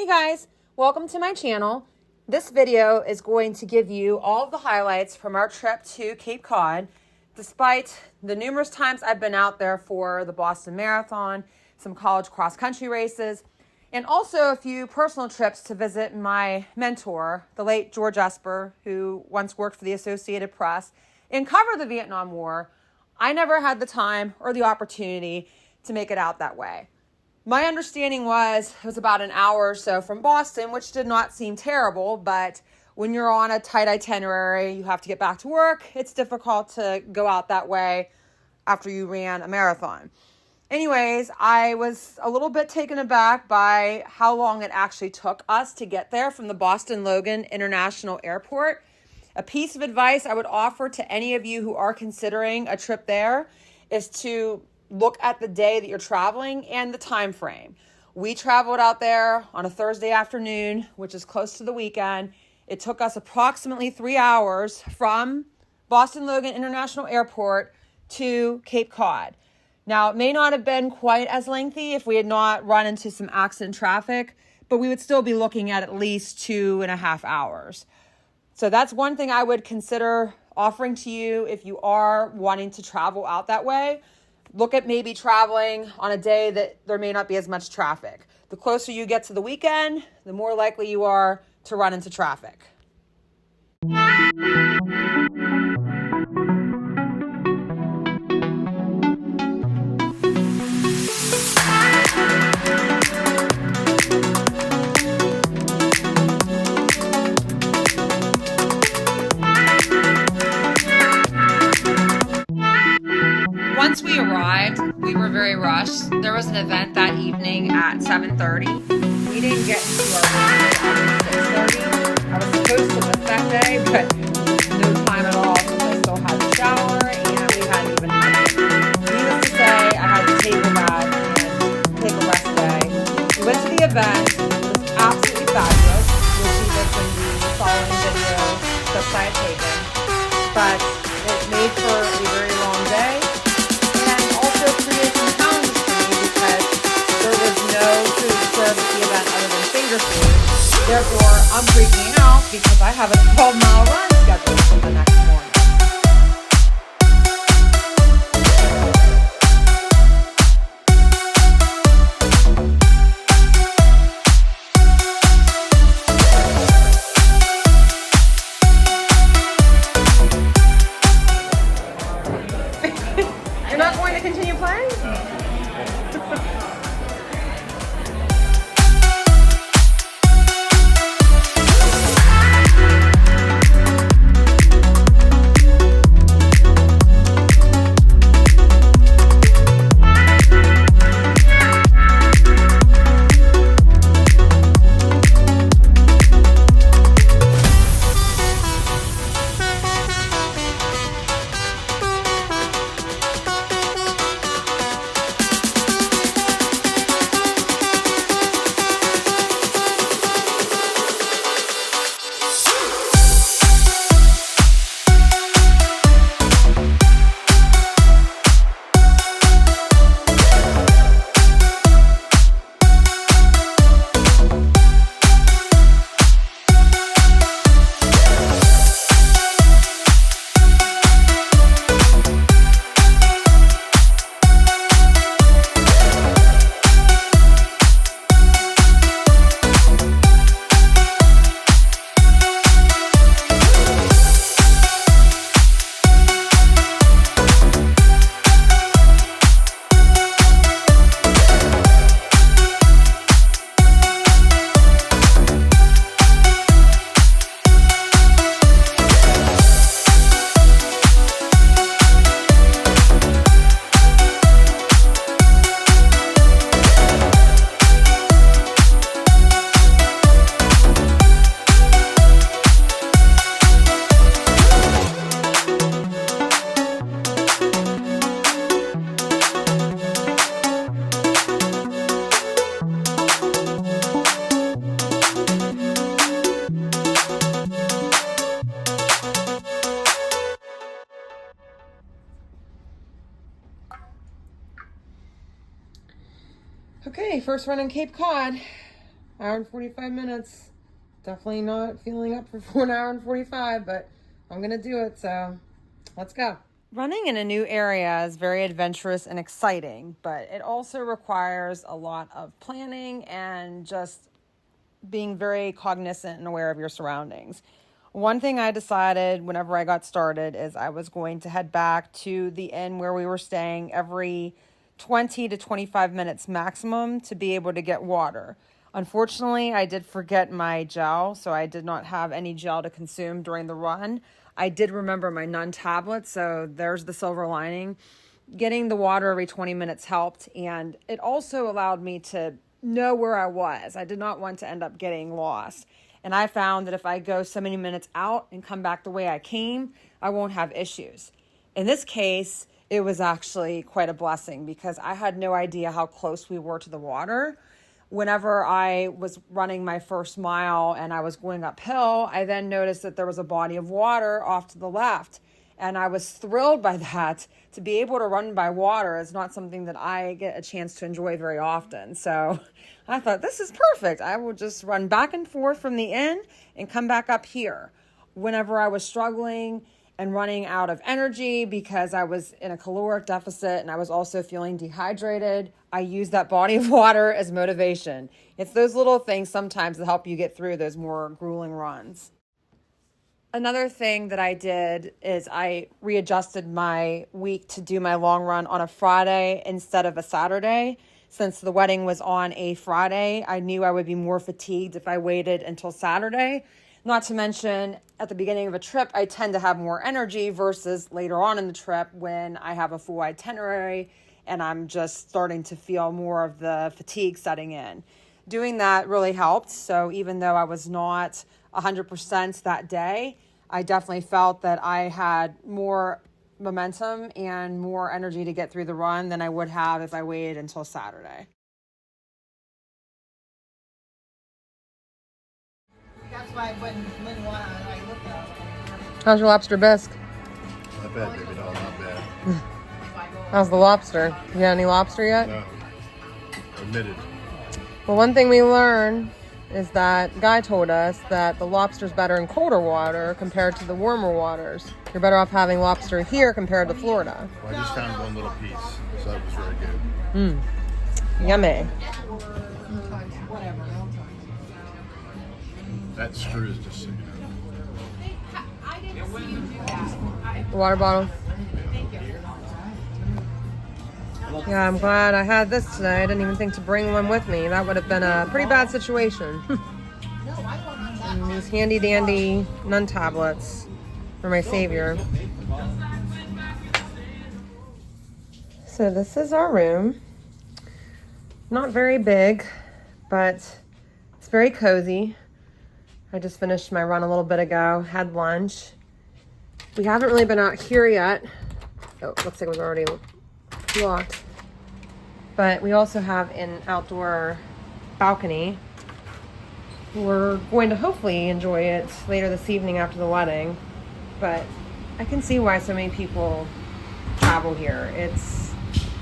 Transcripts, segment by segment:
Hey guys, welcome to my channel. This video is going to give you all of the highlights from our trip to Cape Cod. Despite the numerous times I've been out there for the Boston Marathon, some college cross-country races, and also a few personal trips to visit my mentor, the late George Esper, who once worked for the Associated Press and covered the Vietnam War, I never had the time or the opportunity to make it out that way. My understanding was it was about an hour or so from Boston, which did not seem terrible, but when you're on a tight itinerary, you have to get back to work. It's difficult to go out that way after you ran a marathon. Anyways, I was a little bit taken aback by how long it actually took us to get there from the Boston Logan International Airport. A piece of advice I would offer to any of you who are considering a trip there is to look at the day that you're traveling and the time frame. We traveled out there on a Thursday afternoon, which is close to the weekend. It took us approximately 3 hours from Boston Logan International Airport to Cape Cod. Now, it may not have been quite as lengthy if we had not run into some accident traffic, but we would still be looking at least 2.5 hours. So that's one thing I would consider offering to you if you are wanting to travel out that way. Look at maybe traveling on a day that there may not be as much traffic. The closer you get to the weekend, the more likely you are to run into traffic. Once we arrived, we were very rushed. There was an event that evening at 7:30. We didn't get into our room until 6:30. I was supposed to lift that day, but no time at all since I still had to shower and we hadn't even had dinner. Needless to say, I had to table that and take a rest day. We went to the event. It was absolutely fabulous. You'll see this in the following video clips I had taken. But it made for a very long day. Therefore, I'm freaking out because I have a 12-mile run scheduled for the next morning. You're not going to continue playing? Okay, first run on Cape Cod. Hour and 45 minutes. Definitely not feeling up for an hour and 45, but I'm going to do it, so let's go. Running in a new area is very adventurous and exciting, but it also requires a lot of planning and just being very cognizant and aware of your surroundings. One thing I decided whenever I got started is I was going to head back to the inn where we were staying every 20 to 25 minutes maximum to be able to get water. Unfortunately, I did forget my gel, so I did not have any gel to consume during the run. I did remember my Nun tablet, so there's the silver lining. Getting the water every 20 minutes helped, and it also allowed me to know where I was. I did not want to end up getting lost. And I found that if I go so many minutes out and come back the way I came, I won't have issues. In this case, it was actually quite a blessing because I had no idea how close we were to the water. Whenever I was running my first mile and I was going uphill, I then noticed that there was a body of water off to the left. And I was thrilled by that. To be able to run by water is not something that I get a chance to enjoy very often. So I thought, this is perfect. I will just run back and forth from the inn and come back up here. Whenever I was struggling and running out of energy because I was in a caloric deficit and I was also feeling dehydrated, I used that body of water as motivation. It's those little things sometimes that help you get through those more grueling runs. Another thing that I did is I readjusted my week to do my long run on a Friday instead of a Saturday. Since the wedding was on a Friday, I knew I would be more fatigued if I waited until Saturday. Not to mention, at the beginning of a trip, I tend to have more energy versus later on in the trip when I have a full itinerary and I'm just starting to feel more of the fatigue setting in. Doing that really helped. So even though I was not 100% that day, I definitely felt that I had more momentum and more energy to get through the run than I would have if I waited until Saturday. That's why when Lynn won, I looked at it. How's your lobster bisque? Not bad, baby doll, not bad. How's the lobster? You got any lobster yet? No. Admitted. Well, one thing we learned is that Guy told us that the lobster's better in colder water compared to the warmer waters. You're better off having lobster here compared to Florida. Well, I just found one little piece, so that was very good. Yummy. That screw is just, The water bottle. Yeah, I'm glad I had this today. I didn't even think to bring one with me. That would have been a pretty bad situation. And these handy dandy Nun tablets for my savior. So this is our room. Not very big, but it's very cozy. I just finished my run a little bit ago, had lunch. We haven't really been out here yet. Oh, looks like it was already locked. But we also have an outdoor balcony. We're going to hopefully enjoy it later this evening after the wedding. But I can see why so many people travel here. It's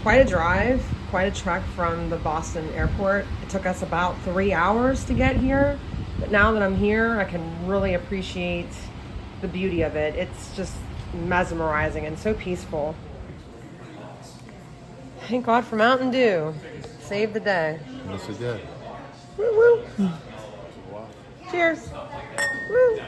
quite a drive, quite a trek from the Boston airport. It took us about 3 hours to get here. But now that I'm here, I can really appreciate the beauty of it. It's just mesmerizing and so peaceful. Thank God for Mountain Dew. Saved the day. yes it did. Woo woo. Wow. Cheers. Woo.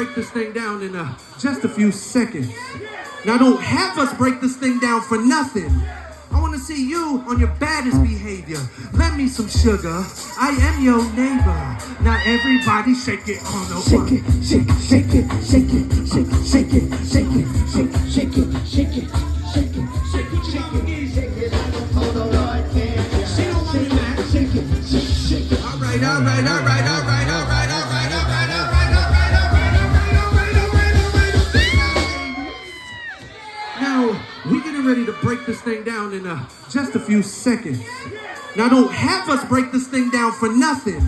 break this thing down in just a few seconds. Now don't have us break this thing down for nothing. I want to see you on your baddest behavior. Lend me some sugar. I am your neighbor. Now everybody shake it on the one. Shake it, shake it, shake it, shake it, shake it, shake it, shake it, shake it, shake it, shake it, shake it, shake it, shake it, shake it. She don't want me mad. Shake it, shake it, shake it. All right, all right, all right, all right, all right, all right, all right, all right, all right, all right, all right, all right, all right, all right, all right. Now we're getting ready to break this thing down in just a few seconds. Now don't have us break this thing down for nothing.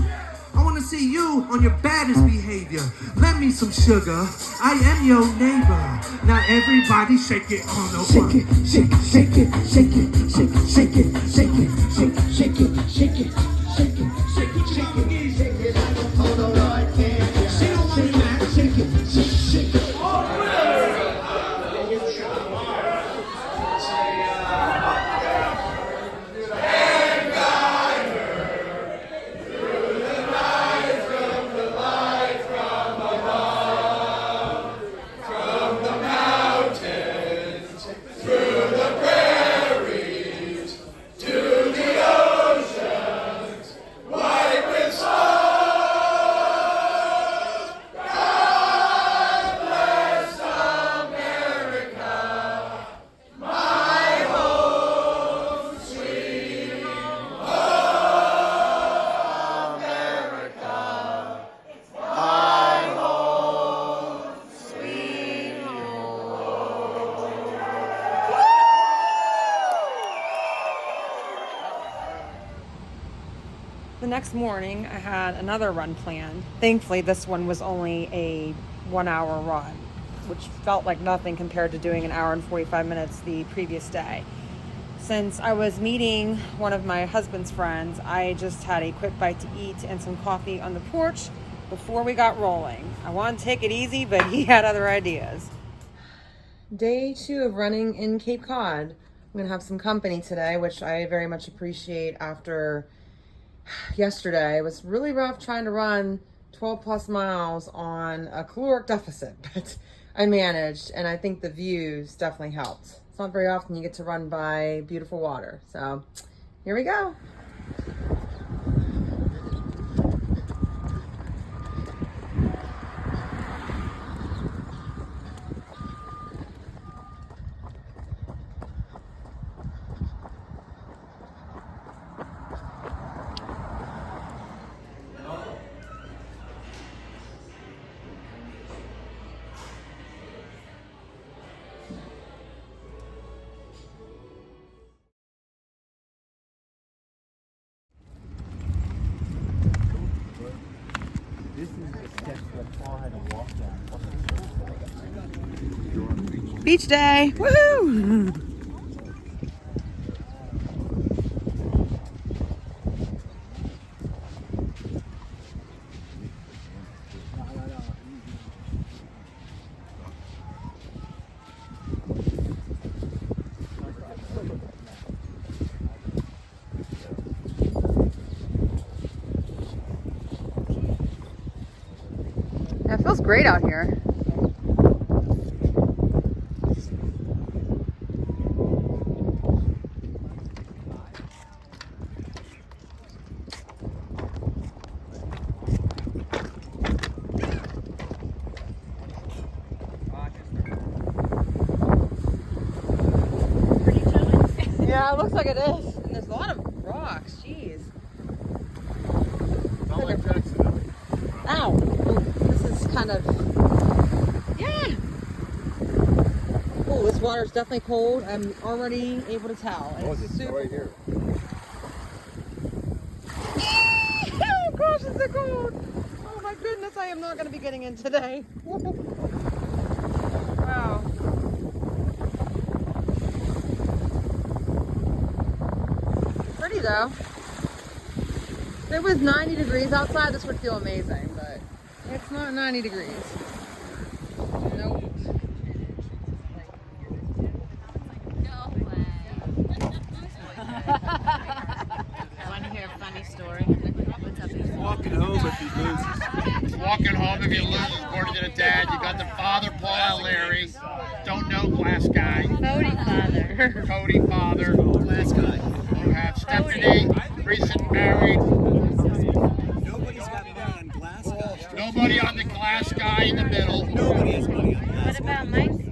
I want to see you on your baddest behavior. Lend me some sugar. I am your neighbor. Now everybody shake it on the one. Shake it, shake it, shake it, shake it, shake it, shake it, shake it, shake it, shake it, shake it, shake it, shake it, shake it, shake it. She don't want me mad. Shake it, shake it, shake it. The next morning, I had another run planned. Thankfully, this one was only a 1 hour run, which felt like nothing compared to doing an hour and 45 minutes the previous day. Since I was meeting one of my husband's friends, I just had a quick bite to eat and some coffee on the porch before we got rolling. I wanted to take it easy, but he had other ideas. Day 2 of running in Cape Cod. I'm gonna have some company today, which I very much appreciate after yesterday. It was really rough trying to run 12 plus miles on a caloric deficit, but I managed, and I think the views definitely helped. It's not very often you get to run by beautiful water. So here we go. This is the steps that Paul had to walk down. Beach day. Woohoo! It feels great out here. Yeah, it looks like it is. And there's a lot of rocks. Jeez. Not like Jacksonville. Ow. This is kind of, yeah. Oh, this water is definitely cold. I'm already able to tell. And it's super right here. Oh gosh, it's so cold. Oh my goodness, I am not going to be getting in today. Wow. Pretty though. If it was 90 degrees outside, this would feel amazing, but it's not 90 degrees. Nope. Want to hear a funny story? What's up? Walking home with these losers. walking home if you lose, according to the dad. You got the father, Paul and Larry. Don't know, glass guy. Cody father. Glass guy. You have Stephanie, recent married. Nobody's got money on glass guy. Nobody on the glass guy in the middle. Nobody has money on glass What about Mikey?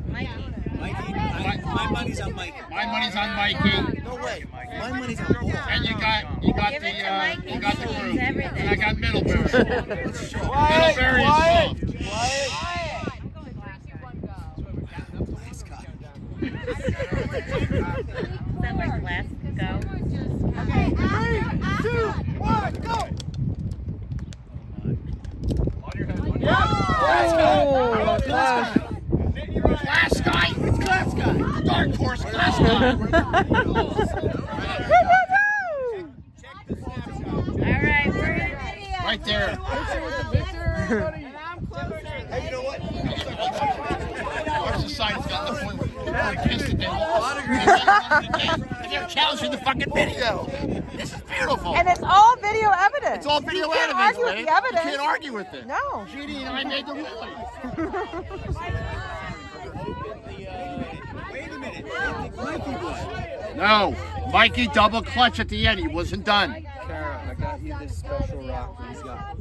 My money's on Mikey. My money's on Mikey. No way. My money's on Paul. And you got Give it to Mikey. you got the He group. owns everything. And I got Middlebury. Middlebury is soft. Glass guy. Is that where glass go? Okay, 3, 2, 1, go! Glass guy. It's glass guy. Dark horse, glass guy. All right, we're gonna. Right there. And I'm closer. Hey, you know what? Our society's got the point where people are pissed that they lost. And they're challenging the fucking video. This is beautiful. And it's all video evidence. It's all video You can't evidence, argue with man. the evidence. You can't argue with it. No. Judy and I made the ruling. Wait a minute. Mikey was. No. Mikey double clutch at the end. He wasn't done. Kara, I got you this special rock that he's got.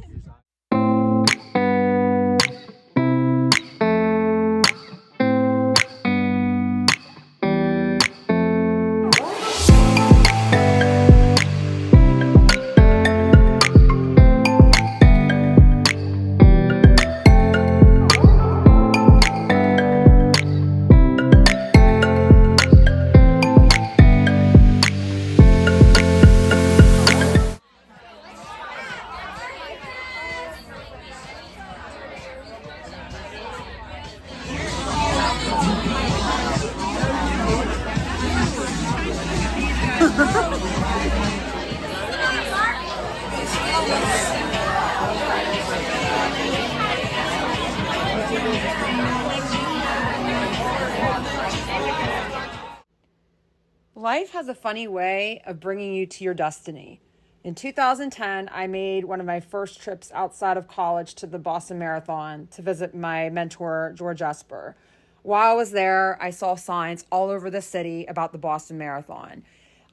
Life has a funny way of bringing you to your destiny. In 2010, I made one of my first trips outside of college to the Boston Marathon to visit my mentor, George Esper. While I was there, I saw signs all over the city about the Boston Marathon.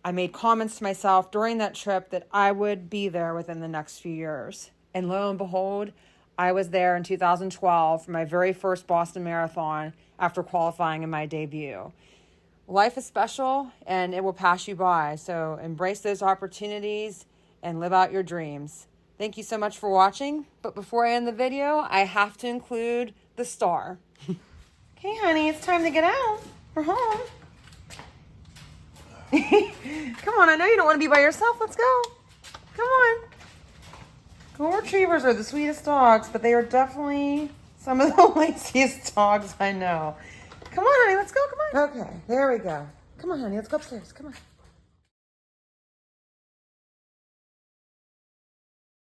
I made comments to myself during that trip that I would be there within the next few years. And lo and behold, I was there in 2012 for my very first Boston Marathon after qualifying in my debut. Life is special and it will pass you by, so embrace those opportunities and live out your dreams. Thank you so much for watching, but before I end the video, I have to include the star. Okay, honey, it's time to get out. We're home. Come on, I know you don't want to be by yourself. Let's go. Come on. Golden Retrievers are the sweetest dogs, but they are definitely some of the laziest dogs I know. Come on, honey, let's go. Come on. Okay, there we go. Come on, honey, let's go upstairs. Come on.